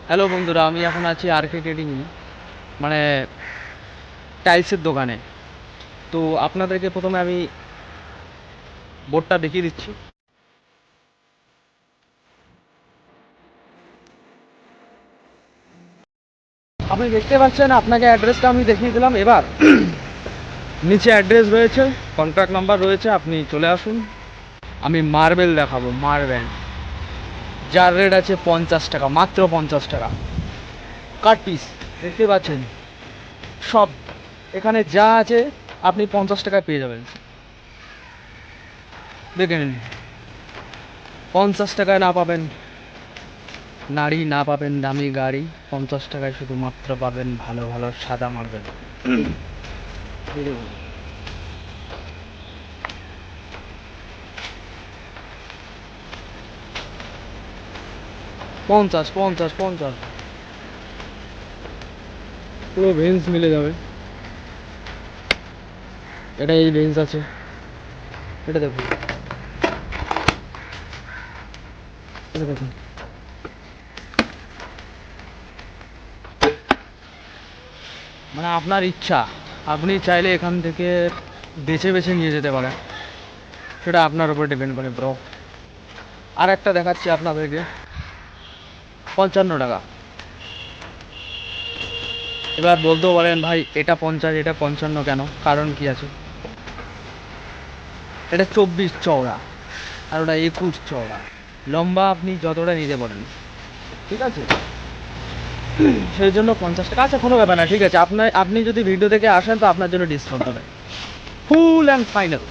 Hello বন্ধুরা, আমি এখন আছি আরকে ট্রেডিং, মানে টাইলসের দোকানে। তো আপনাদেরকে প্রথমে আমি বোর্ডটা দেখিয়ে দিচ্ছি। আপনি দেখতে পাচ্ছেন, আপনাকে অ্যাড্রেসটা আমি দেখিয়ে দিলাম। এবার নিচে অ্যাড্রেস রয়েছে, কন্ট্যাক্ট নাম্বার রয়েছে, আপনি চলে আসুন। আমি মার্বেল দেখাবো, মার্বেল যার রেট আছে 50 টাকা, মাত্র 50 টাকা কাট পিস। দেখতে পাচ্ছেন সব এখানে যা আছে আপনি 50 টাকায় পেয়ে যাবেন। দেখে নিন, 50 টাকায় না পাবেন নারী, না পাবেন দামি গাড়ি, 50 টাকায় শুধুমাত্র পাবেন ভালো ভালো সাদা মার্বেল। এই দেখুন, 50 50 50 পুরো ভেন্স মিলে যাবে। এটা এই ভেন্স আছে, এটা দেখুন, এটা দেখুন। মানে আপনার ইচ্ছা, আপনি চাইলে এখান থেকে বেছে বেছে নিয়ে যেতে পারেন, সেটা আপনার উপর ডিপেন্ড করে ব্রো। আর একটা দেখাচ্ছি আপনাদেরকে, 55 টাকা। এবার বলতেও পারেন ভাই এটা 50 এটা 55 কেন, কারণ কি আছে। এটা 24 চওড়া আর ওটা 21 চওড়া, লম্বা আপনি যতটা নিতে পারেন, ঠিক আছে। সেই জন্য 50 টাকা। আচ্ছা, কোনো ব্যাপার না, ঠিক আছে। আপনি যদি ভিডিও থেকে আসেন তো আপনার জন্য ডিসকাউন্ট হবে, ফুল অ্যান্ড ফাইনাল।